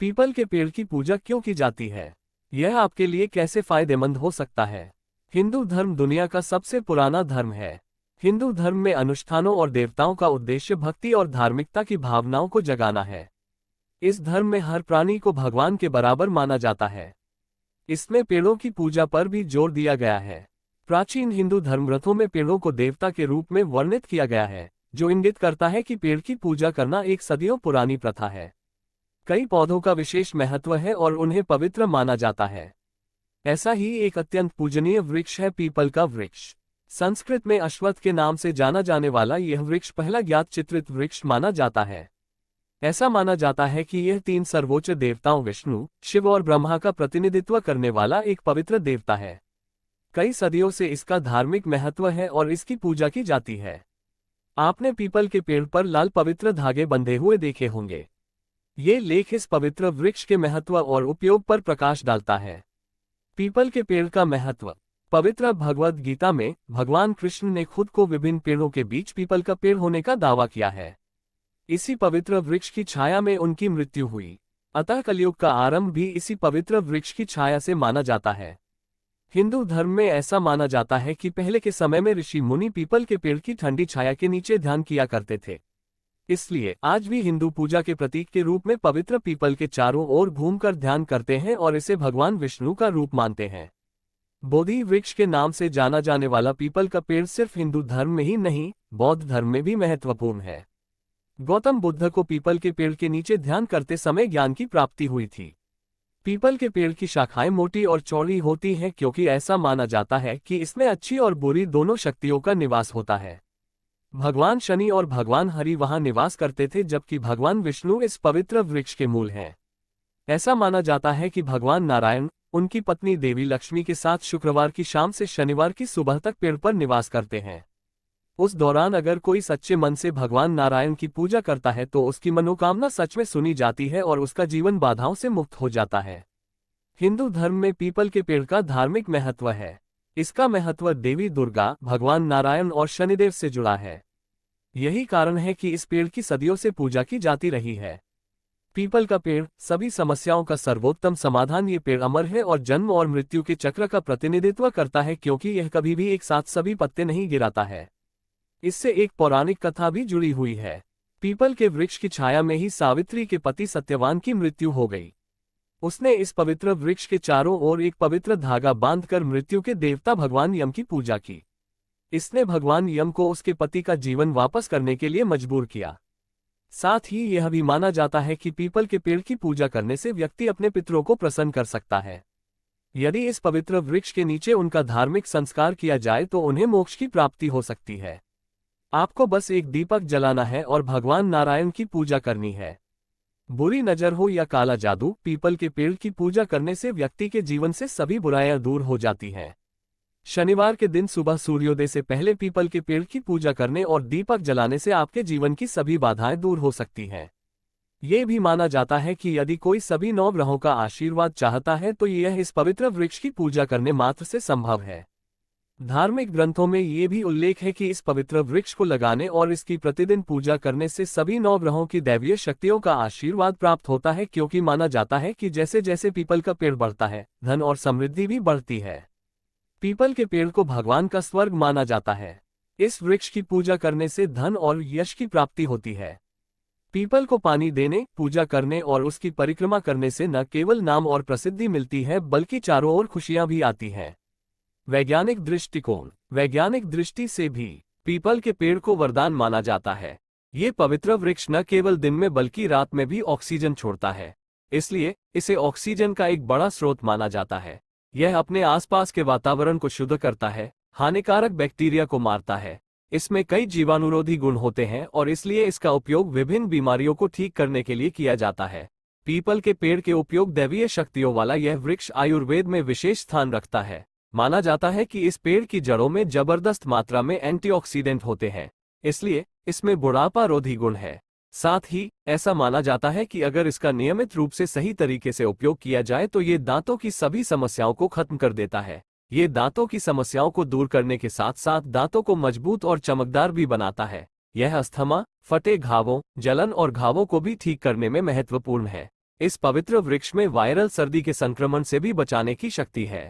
People के पेड़ की पूजा क्यों की जाती है? यह आपके लिए कैसे फायदेमंद हो सकता है? हिंदू धर्म दुनिया का सबसे पुराना धर्म है। हिंदू धर्म में अनुष्ठानों और देवताओं का उद्देश्य भक्ति और धार्मिकता की भावनाओं को जगाना है। इस धर्म में हर प्राणी को भगवान के बराबर माना जाता है। इसमें पेड़ों की पूजा पर भी जोर दिया गया है। प्राचीन हिंदू धर्मग्रंथों में पेड़ों को देवता के रूप में वर्णित किया गया है, जो इंगित करता है कि पेड़ की पूजा करना एक सदियों पुरानी प्रथा है। कई पौधों का विशेष महत्व है और उन्हें पवित्र माना जाता है। ऐसा ही एक अत्यंत पूजनीय वृक्ष है पीपल का वृक्ष। संस्कृत में अश्वत्थ के नाम से जाना जाने वाला यह वृक्ष पहला ज्ञात चित्रित वृक्ष माना जाता है। ऐसा माना जाता है कि यह तीन सर्वोच्च देवताओं विष्णु, शिव और ब्रह्मा का प्रतिनिधित्व करने वाला एक पवित्र देवता है। कई सदियों से इसका धार्मिक महत्व है और इसकी पूजा की जाती है। आपने पीपल के पेड़ पर लाल पवित्र धागे बंधे हुए देखे होंगे। ये लेख इस पवित्र वृक्ष के महत्व और उपयोग पर प्रकाश डालता है। पीपल के पेड़ का महत्व। पवित्र भगवद गीता में भगवान कृष्ण ने खुद को विभिन्न पेड़ों के बीच पीपल का पेड़ होने का दावा किया है। इसी पवित्र वृक्ष की छाया में उनकी मृत्यु हुई। अतः कलयुग का आरंभ भी इसी पवित्र वृक्ष की छाया से माना जाता है। हिंदू धर्म में ऐसा माना जाता है कि पहले के समय में ऋषि मुनि पीपल के पेड़ की ठंडी छाया के नीचे ध्यान किया करते थे। इसलिए आज भी हिंदू पूजा के प्रतीक के रूप में पवित्र पीपल के चारों ओर घूमकर ध्यान करते हैं और इसे भगवान विष्णु का रूप मानते हैं। बोधि वृक्ष के नाम से जाना जाने वाला पीपल का पेड़ सिर्फ हिंदू धर्म में ही नहीं, बौद्ध धर्म में भी महत्वपूर्ण है। गौतम बुद्ध को पीपल के पेड़ के नीचे ध्यान करते समय ज्ञान की प्राप्ति हुई थी। पीपल के पेड़ की शाखाएं मोटी और चौड़ी होती हैं क्योंकि ऐसा माना जाता है कि इसमें अच्छी और बुरी दोनों शक्तियों का निवास होता है। भगवान शनि और भगवान हरि वहां निवास करते थे, जबकि भगवान विष्णु इस पवित्र वृक्ष के मूल हैं। ऐसा माना जाता है कि भगवान नारायण उनकी पत्नी देवी लक्ष्मी के साथ शुक्रवार की शाम से शनिवार की सुबह तक पेड़ पर निवास करते हैं। उस दौरान अगर कोई सच्चे मन से भगवान नारायण की पूजा करता है तो उसकी मनोकामना सच में सुनी जाती है और उसका जीवन बाधाओं से मुक्त हो जाता है। हिंदू धर्म में पीपल के पेड़ का धार्मिक महत्व है। इसका महत्व देवी दुर्गा, भगवान नारायण और शनिदेव से जुड़ा है। यही कारण है कि इस पेड़ की सदियों से पूजा की जाती रही है। पीपल का पेड़ सभी समस्याओं का सर्वोत्तम समाधान। ये पेड़ अमर है और जन्म और मृत्यु के चक्र का प्रतिनिधित्व करता है, क्योंकि यह कभी भी एक साथ सभी पत्ते नहीं गिराता है। इससे एक पौराणिक कथा भी जुड़ी हुई है। पीपल के वृक्ष की छाया में ही सावित्री के पति सत्यवान की मृत्यु हो गई। उसने इस पवित्र वृक्ष के चारों ओर एक पवित्र धागा बांधकर मृत्यु के देवता भगवान यम की पूजा की। इसने भगवान यम को उसके पति का जीवन वापस करने के लिए मजबूर किया। साथ ही यह भी माना जाता है कि पीपल के पेड़ की पूजा करने से व्यक्ति अपने पितरों को प्रसन्न कर सकता है। यदि इस पवित्र वृक्ष के नीचे उनका धार्मिक संस्कार किया जाए तो उन्हें मोक्ष की प्राप्ति हो सकती है। आपको बस एक दीपक जलाना है और भगवान नारायण की पूजा करनी है। बुरी नजर हो या काला जादू, पीपल के पेड़ की पूजा करने से व्यक्ति के जीवन से सभी बुराइयां दूर हो जाती हैं। शनिवार के दिन सुबह सूर्योदय से पहले पीपल के पेड़ की पूजा करने और दीपक जलाने से आपके जीवन की सभी बाधाएं दूर हो सकती हैं। ये भी माना जाता है कि यदि कोई सभी 9 ग्रहों का आशीर्वाद चाहता है तो यह इस पवित्र वृक्ष की पूजा करने मात्र से संभव है। धार्मिक ग्रंथों में ये भी उल्लेख है कि इस पवित्र वृक्ष को लगाने और इसकी प्रतिदिन पूजा करने से सभी 9 ग्रहों की दैवीय शक्तियों का आशीर्वाद प्राप्त होता है, क्योंकि माना जाता है कि जैसे जैसे पीपल का पेड़ बढ़ता है, धन और समृद्धि भी बढ़ती है। पीपल के पेड़ को भगवान का स्वर्ग माना जाता है। इस वृक्ष की पूजा करने से धन और यश की प्राप्ति होती है। पीपल को पानी देने, पूजा करने और उसकी परिक्रमा करने से न केवल नाम और प्रसिद्धि मिलती है, बल्कि चारों ओर खुशियां भी आती हैं। वैज्ञानिक दृष्टिकोण। वैज्ञानिक दृष्टि से भी पीपल के पेड़ को वरदान माना जाता है। ये पवित्र वृक्ष न केवल दिन में बल्कि रात में भी ऑक्सीजन छोड़ता है, इसलिए इसे ऑक्सीजन का एक बड़ा स्रोत माना जाता है। यह अपने आसपास के वातावरण को शुद्ध करता है, हानिकारक बैक्टीरिया को मारता है। इसमें कई जीवाणुरोधी गुण होते हैं और इसलिए इसका उपयोग विभिन्न बीमारियों को ठीक करने के लिए किया जाता है। पीपल के पेड़ के उपयोग दैवीय शक्तियों वाला यह वृक्ष आयुर्वेद में विशेष स्थान रखता है। माना जाता है कि इस पेड़ की जड़ों में जबरदस्त मात्रा में एंटीऑक्सीडेंट होते हैं, इसलिए इसमें बुढ़ापा रोधी गुण है। साथ ही ऐसा माना जाता है कि अगर इसका नियमित रूप से सही तरीके से उपयोग किया जाए तो ये दांतों की सभी समस्याओं को खत्म कर देता है। ये दांतों की समस्याओं को दूर करने के साथ साथ दांतों को मजबूत और चमकदार भी बनाता है। यह अस्थमा, फटे घावों, जलन और घावों को भी ठीक करने में महत्वपूर्ण है। इस पवित्र वृक्ष में वायरल सर्दी के संक्रमण से भी बचाने की शक्ति है।